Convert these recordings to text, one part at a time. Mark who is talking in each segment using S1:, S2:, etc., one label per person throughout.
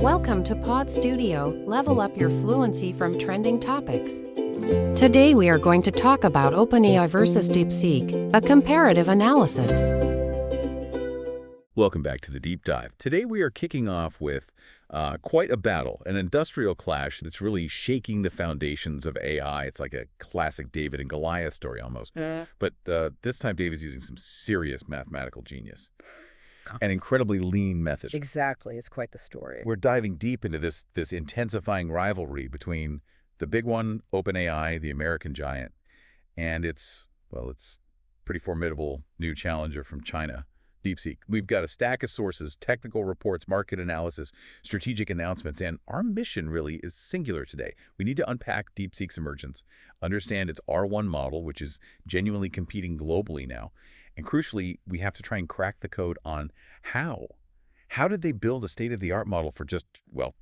S1: Welcome to Pod Studio, level up your fluency from trending topics. Today we are going to talk about OpenAI versus DeepSeek, a comparative analysis.
S2: Welcome back to the Deep Dive. Today we are kicking off with quite a battle, an industrial clash that's really shaking the foundations of AI. It's like a classic David and Goliath story almost. But this time David's using some serious mathematical genius. An incredibly lean method.
S3: Exactly. It's quite the story.
S2: We're diving deep into this intensifying rivalry between the big one, OpenAI, the American giant, and its pretty formidable new challenger from China, DeepSeek. We've got a stack of sources, technical reports, market analysis, strategic announcements, and our mission really is singular today. We need to unpack DeepSeek's emergence, understand its R1 model, which is genuinely competing globally now, and crucially, we have to try and crack the code on how. How did they build a state-of-the-art model for just,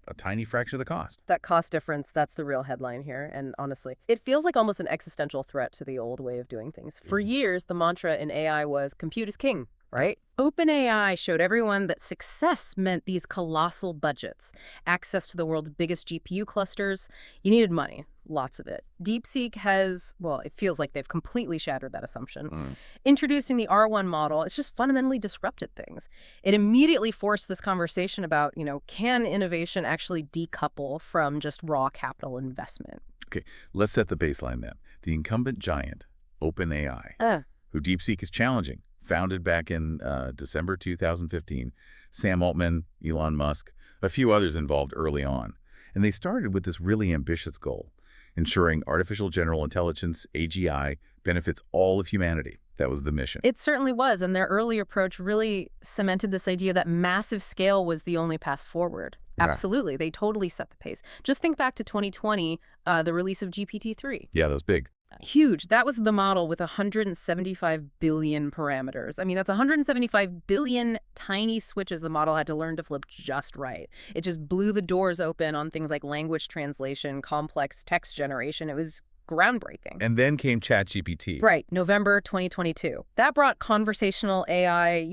S2: a tiny fraction of the cost?
S3: That cost difference, that's the real headline here. And honestly, it feels like almost an existential threat to the old way of doing things. For years, the mantra in AI was compute is king, right? OpenAI showed everyone that success meant these colossal budgets, access to the world's biggest GPU clusters. You needed money, lots of it. DeepSeek has, it feels like they've completely shattered that assumption. Introducing the R1 model, it's just fundamentally disrupted things. It immediately forced this conversation about, can innovation actually decouple from just raw capital investment?
S2: Okay, let's set the baseline then. The incumbent giant, OpenAI, who DeepSeek is challenging, founded back in December 2015, Sam Altman, Elon Musk, a few others involved early on. And they started with this really ambitious goal, ensuring artificial general intelligence, AGI, benefits all of humanity. That was the mission.
S3: It certainly was, and their early approach really cemented this idea that massive scale was the only path forward. Absolutely. They totally set the pace. Just think back to 2020, the release of GPT-3.
S2: Yeah, that was big.
S3: Huge. That was the model with 175 billion parameters. I mean, that's 175 billion tiny switches the model had to learn to flip just right. It just blew the doors open on things like language translation, complex text generation. It was groundbreaking.
S2: And then came ChatGPT.
S3: Right. November 2022. That brought conversational AI,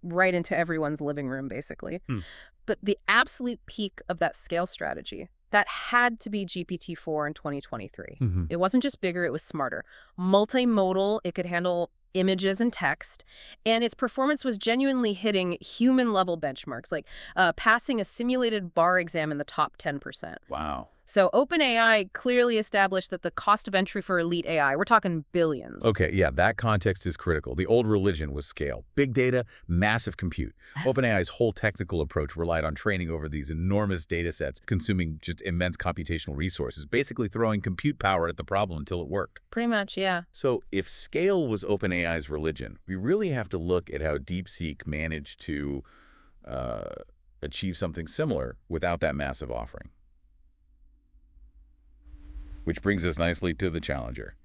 S3: right into everyone's living room, basically. But the absolute peak of that scale strategy, that had to be GPT-4 in 2023. It wasn't just bigger, it was smarter. Multimodal, it could handle images and text, and its performance was genuinely hitting human-level benchmarks, like passing a simulated bar exam in the top 10%.
S2: Wow.
S3: So OpenAI clearly established that the cost of entry for elite AI, we're talking billions.
S2: Okay, yeah, that context is critical. The old religion was scale. Big data, massive compute. OpenAI's whole technical approach relied on training over these enormous data sets, consuming just immense computational resources, basically throwing compute power at the problem until it worked.
S3: Pretty much, yeah.
S2: So if scale was OpenAI's religion, we really have to look at how DeepSeek managed to achieve something similar without that massive offering. Which brings us nicely to the challenger.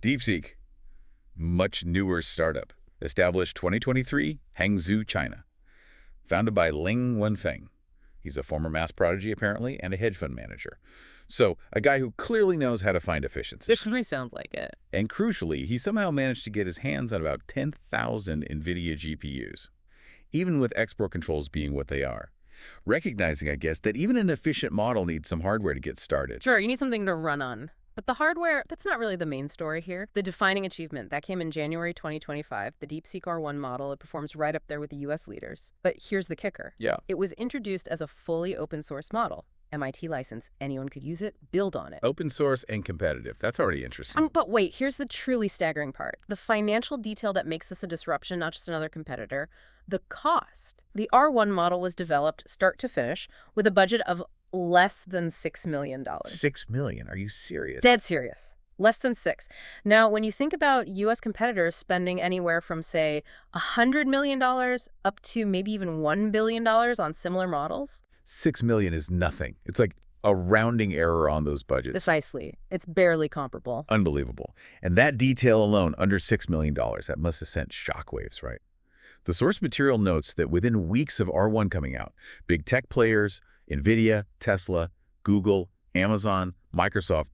S2: DeepSeek, much newer startup, established 2023, Hangzhou, China. Founded by Ling Wenfeng. He's a former math prodigy, apparently, and a hedge fund manager. So, a guy who clearly knows how to find efficiency.
S3: This really sounds like it.
S2: And crucially, he somehow managed to get his hands on about 10,000 NVIDIA GPUs, even with export controls being what they are. Recognizing, I guess, that even an efficient model needs some hardware to get started.
S3: Sure, you need something to run on. But the hardware, that's not really the main story here. The defining achievement, that came in January 2025, the DeepSeek R1 model. It performs right up there with the U.S. leaders. But here's the kicker.
S2: Yeah.
S3: It was introduced as a fully open source model. MIT license, anyone could use it, build on it.
S2: Open source and competitive. That's already interesting.
S3: But wait, here's the truly staggering part. The financial detail that makes this a disruption, not just another competitor. The cost. The R1 model was developed start to finish with a budget of less than $6 million.
S2: $6 million? Are you serious?
S3: Dead serious. Less than 6. Now, when you think about U.S. competitors spending anywhere from, say, $100 million up to maybe even $1 billion on similar models,
S2: $6 million is nothing. It's like a rounding error on those budgets.
S3: Precisely. It's barely comparable.
S2: Unbelievable. And that detail alone, under $6 million, that must have sent shockwaves, right? The source material notes that within weeks of R1 coming out, big tech players, NVIDIA, Tesla, Google, Amazon, Microsoft,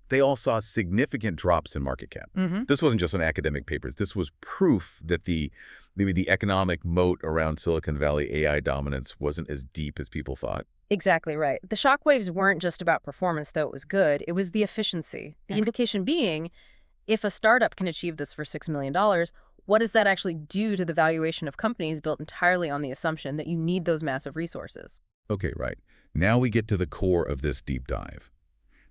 S2: They all saw significant drops in market cap. This wasn't just on academic papers. This was proof that maybe the economic moat around Silicon Valley AI dominance wasn't as deep as people thought.
S3: Exactly right. The shockwaves weren't just about performance, though it was good. It was the efficiency. The indication being, if a startup can achieve this for $6 million, what does that actually do to the valuation of companies built entirely on the assumption that you need those massive resources?
S2: Okay, right. Now we get to the core of this deep dive.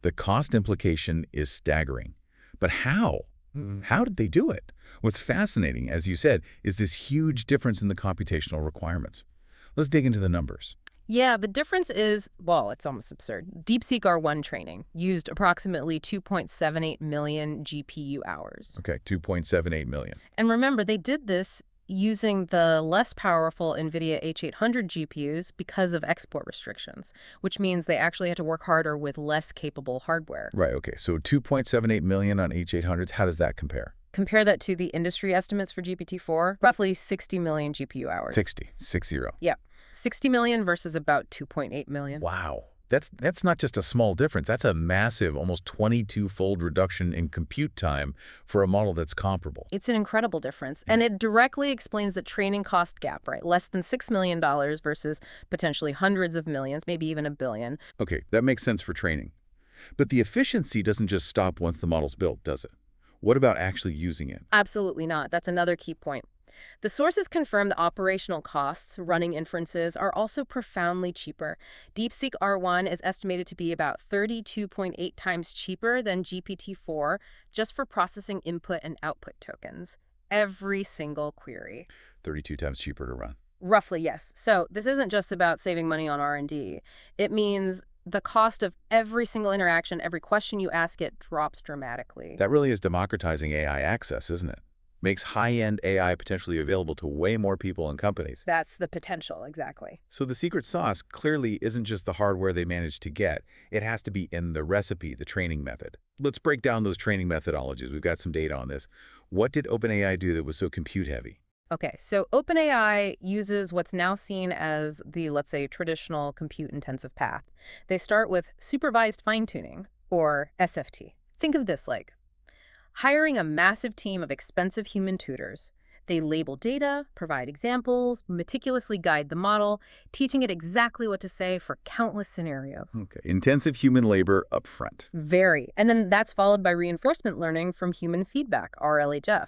S2: The cost implication is staggering. But how? How did they do it? What's fascinating, as you said, is this huge difference in the computational requirements. Let's dig into the numbers.
S3: Yeah, the difference is, well, it's almost absurd. DeepSeek R1 training used approximately 2.78 million GPU hours.
S2: Okay, 2.78 million.
S3: And remember, they did this using the less powerful NVIDIA H800 GPUs because of export restrictions, which means they actually had to work harder with less capable hardware.
S2: Right, okay. So 2.78 million on H800s, how does that compare?
S3: Compare that to the industry estimates for GPT-4, roughly 60 million GPU hours.
S2: 60.
S3: Yeah. 60 million versus about 2.8 million.
S2: Wow. That's not just a small difference. That's a massive, almost 22-fold reduction in compute time for a model that's comparable.
S3: It's an incredible difference. And it directly explains the training cost gap, right? Less than $6 million versus potentially hundreds of millions, maybe even $1 billion.
S2: Okay, that makes sense for training. But the efficiency doesn't just stop once the model's built, does it? What about actually using it?
S3: Absolutely not. That's another key point. The sources confirm the operational costs running inferences are also profoundly cheaper. DeepSeek R1 is estimated to be about 32.8 times cheaper than GPT-4 just for processing input and output tokens. Every single query.
S2: 32 times cheaper to run.
S3: Roughly, yes. So this isn't just about saving money on R&D. It means the cost of every single interaction, every question you ask it, drops dramatically.
S2: That really is democratizing AI access, isn't it? Makes high-end AI potentially available to way more people and companies.
S3: That's the potential, exactly.
S2: So the secret sauce clearly isn't just the hardware they managed to get. It has to be in the recipe, the training method. Let's break down those training methodologies. We've got some data on this. What did OpenAI do that was so compute-heavy?
S3: Okay, so OpenAI uses what's now seen as the, let's say, traditional compute-intensive path. They start with supervised fine-tuning, or SFT. Think of this like hiring a massive team of expensive human tutors. They label data, provide examples, meticulously guide the model, teaching it exactly what to say for countless scenarios.
S2: Okay, intensive human labor up front.
S3: Very. And then that's followed by reinforcement learning from human feedback, RLHF.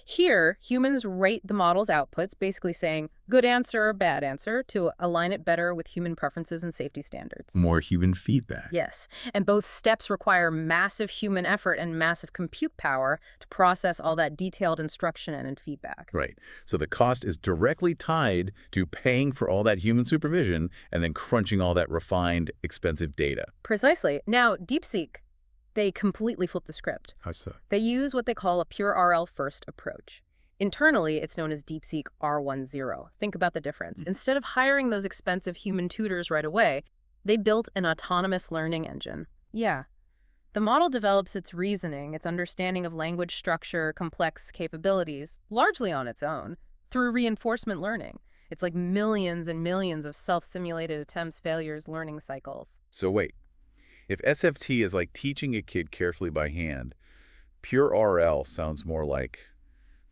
S3: Here, humans rate the model's outputs, basically saying good answer or bad answer to align it better with human preferences and safety standards.
S2: More human feedback.
S3: Yes, and both steps require massive human effort and massive compute power to process all that detailed instruction and feedback.
S2: Right. So the cost is directly tied to paying for all that human supervision and then crunching all that refined, expensive data.
S3: Precisely. Now, DeepSeek, they completely flip the script.
S2: How so?
S3: They use what they call a pure RL first approach. Internally, it's known as DeepSeek R10. Think about the difference. Instead of hiring those expensive human tutors right away, they built an autonomous learning engine. Yeah. The model develops its reasoning, its understanding of language structure, complex capabilities, largely on its own, through reinforcement learning. It's like millions and millions of self-simulated attempts, failures, learning cycles.
S2: So wait. If SFT is like teaching a kid carefully by hand, pure RL sounds more like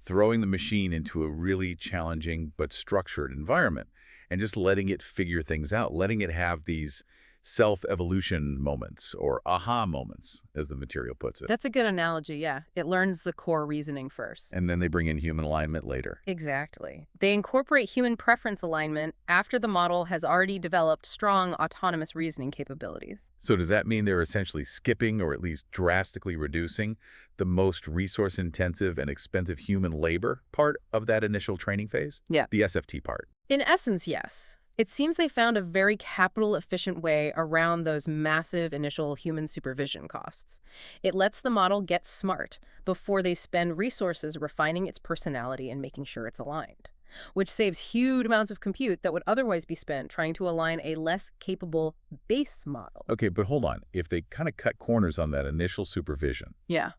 S2: throwing the machine into a really challenging but structured environment and just letting it figure things out, letting it have these self-evolution moments or aha moments, as the material puts it.
S3: That's a good analogy, yeah. It learns the core reasoning first.
S2: And then they bring in human alignment later.
S3: Exactly. They incorporate human preference alignment after the model has already developed strong autonomous reasoning capabilities.
S2: So does that mean they're essentially skipping or at least drastically reducing the most resource-intensive and expensive human labor part of that initial training phase?
S3: Yeah.
S2: The SFT part.
S3: In essence, yes. It seems they found a very capital-efficient way around those massive initial human supervision costs. It lets the model get smart before they spend resources refining its personality and making sure it's aligned, which saves huge amounts of compute that would otherwise be spent trying to align a less capable base model.
S2: Okay, but hold on. If they kind of cut corners on that initial supervision,
S3: Yeah.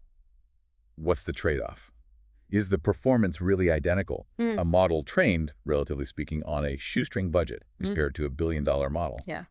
S2: what's the trade-off? Is the performance really identical? A model trained, relatively speaking, on a shoestring budget compared to $1 billion model.
S3: Yeah.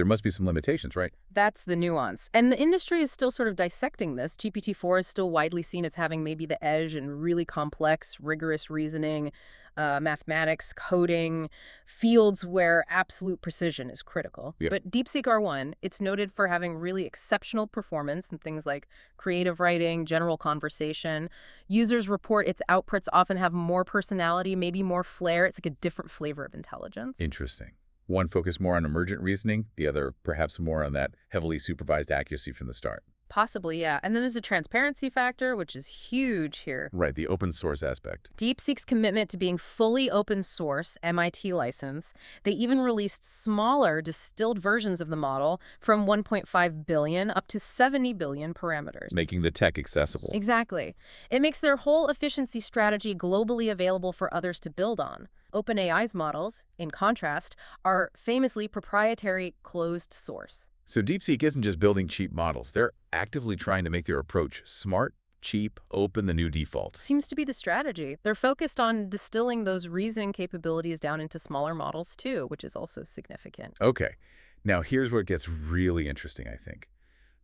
S2: there must be some limitations, right?
S3: That's the nuance. And the industry is still sort of dissecting this. GPT-4 is still widely seen as having maybe the edge in really complex, rigorous reasoning, mathematics, coding, fields where absolute precision is critical.
S2: Yep.
S3: But DeepSeek R1, it's noted for having really exceptional performance in things like creative writing, general conversation. Users report its outputs often have more personality, maybe more flair. It's like a different flavor of intelligence.
S2: Interesting. One focused more on emergent reasoning, the other perhaps more on that heavily supervised accuracy from the start.
S3: Possibly, yeah. And then there's a transparency factor, which is huge here.
S2: Right, the open source aspect.
S3: DeepSeek's commitment to being fully open source, MIT license. They even released smaller, distilled versions of the model from 1.5 billion up to 70 billion parameters.
S2: Making the tech accessible.
S3: Exactly. It makes their whole efficiency strategy globally available for others to build on. OpenAI's models, in contrast, are famously proprietary closed source.
S2: So DeepSeek isn't just building cheap models. They're actively trying to make their approach smart, cheap, open, the new default.
S3: Seems to be the strategy. They're focused on distilling those reasoning capabilities down into smaller models too, which is also significant.
S2: Okay, now here's where it gets really interesting, I think.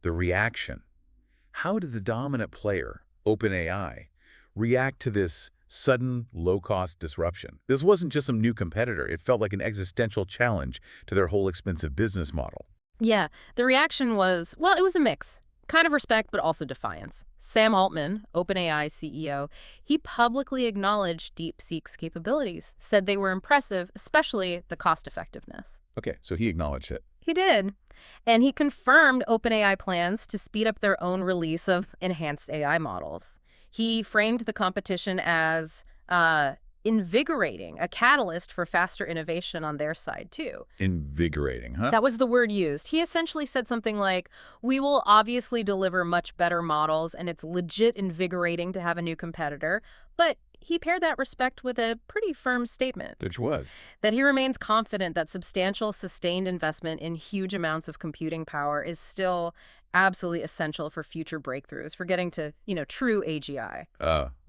S2: The reaction. How did the dominant player, OpenAI, react to this sudden, low-cost disruption? This wasn't just some new competitor. It felt like an existential challenge to their whole expensive business model.
S3: Yeah, the reaction was, well, it was a mix. Kind of respect, but also defiance. Sam Altman, OpenAI CEO, he publicly acknowledged DeepSeek's capabilities, said they were impressive, especially the cost-effectiveness.
S2: Okay, so he acknowledged it.
S3: He did. And he confirmed OpenAI plans to speed up their own release of enhanced AI models. He framed the competition as invigorating, a catalyst for faster innovation on their side, too.
S2: Invigorating, huh?
S3: That was the word used. He essentially said something like, we will obviously deliver much better models, and it's legit invigorating to have a new competitor. But he paired that respect with a pretty firm statement.
S2: Which was?
S3: That he remains confident that substantial, sustained investment in huge amounts of computing power is still absolutely essential for future breakthroughs, for getting to, true AGI.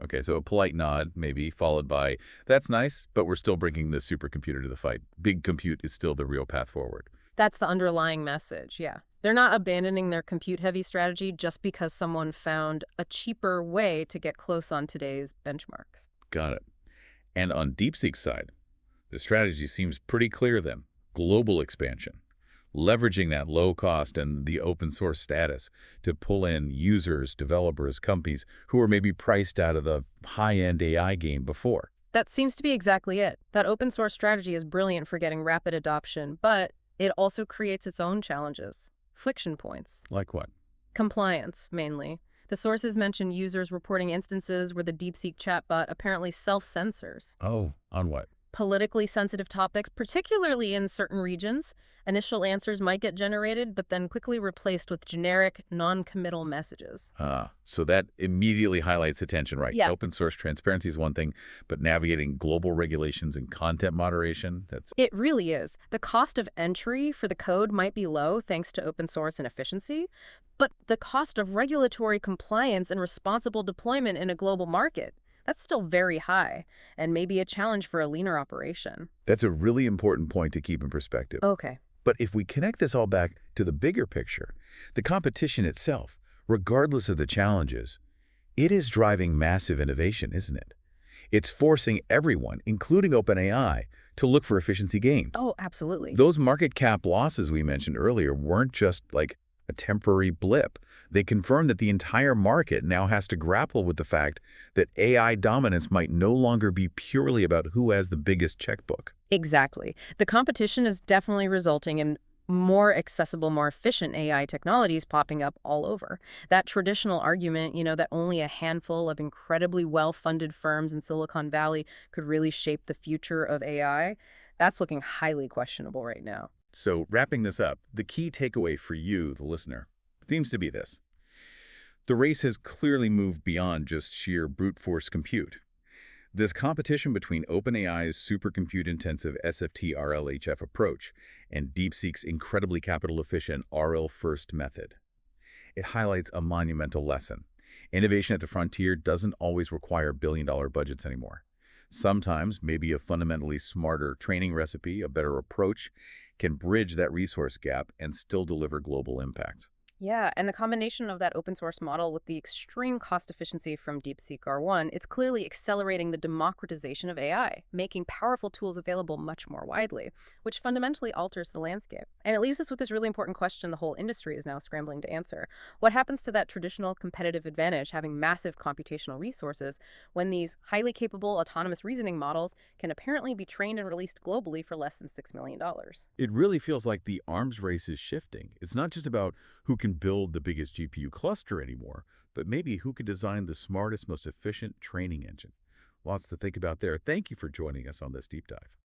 S2: Okay, so a polite nod, maybe, followed by, that's nice, but we're still bringing the supercomputer to the fight. Big compute is still the real path forward.
S3: That's the underlying message, yeah. They're not abandoning their compute-heavy strategy just because someone found a cheaper way to get close on today's benchmarks.
S2: Got it. And on DeepSeek's side, the strategy seems pretty clear then. Global expansion. Leveraging that low cost and the open source status to pull in users, developers, companies who were maybe priced out of the high-end AI game before.
S3: That seems to be exactly it. That open source strategy is brilliant for getting rapid adoption, but it also creates its own challenges. Friction points.
S2: Like what?
S3: Compliance, mainly. The sources mention users reporting instances where the DeepSeek chatbot apparently self-censors.
S2: Oh, on what?
S3: Politically sensitive topics, particularly in certain regions. Initial answers might get generated, but then quickly replaced with generic, non-committal messages.
S2: So that immediately highlights attention, right?
S3: Yeah.
S2: Open source transparency is one thing, but navigating global regulations and content moderation, that's...
S3: It really is. The cost of entry for the code might be low thanks to open source and efficiency, but the cost of regulatory compliance and responsible deployment in a global market, that's still very high, and maybe a challenge for a leaner operation.
S2: That's a really important point to keep in perspective.
S3: Okay.
S2: But if we connect this all back to the bigger picture, the competition itself, regardless of the challenges, it is driving massive innovation, isn't it? It's forcing everyone, including OpenAI, to look for efficiency gains.
S3: Oh, absolutely.
S2: Those market cap losses we mentioned earlier weren't just like a temporary blip. They confirmed that the entire market now has to grapple with the fact that AI dominance might no longer be purely about who has the biggest checkbook.
S3: Exactly. The competition is definitely resulting in more accessible, more efficient AI technologies popping up all over. That traditional argument, that only a handful of incredibly well-funded firms in Silicon Valley could really shape the future of AI, that's looking highly questionable right now.
S2: So wrapping this up, the key takeaway for you, the listener, seems to be this. The race has clearly moved beyond just sheer brute force compute. This competition between OpenAI's supercompute-intensive SFT-RLHF approach and DeepSeek's incredibly capital-efficient RL-first method. It highlights a monumental lesson. Innovation at the frontier doesn't always require billion-dollar budgets anymore. Sometimes, maybe a fundamentally smarter training recipe, a better approach, can bridge that resource gap and still deliver global impact.
S3: Yeah, and the combination of that open source model with the extreme cost efficiency from DeepSeek R1, it's clearly accelerating the democratization of AI, making powerful tools available much more widely, which fundamentally alters the landscape. And it leaves us with this really important question the whole industry is now scrambling to answer. What happens to that traditional competitive advantage, having massive computational resources, when these highly capable autonomous reasoning models can apparently be trained and released globally for less than $6 million?
S4: It really feels like the arms race is shifting. It's not just about who can build the biggest GPU cluster anymore, but maybe who can design the smartest, most efficient training engine. Lots to think about there. Thank you for joining us on this deep dive.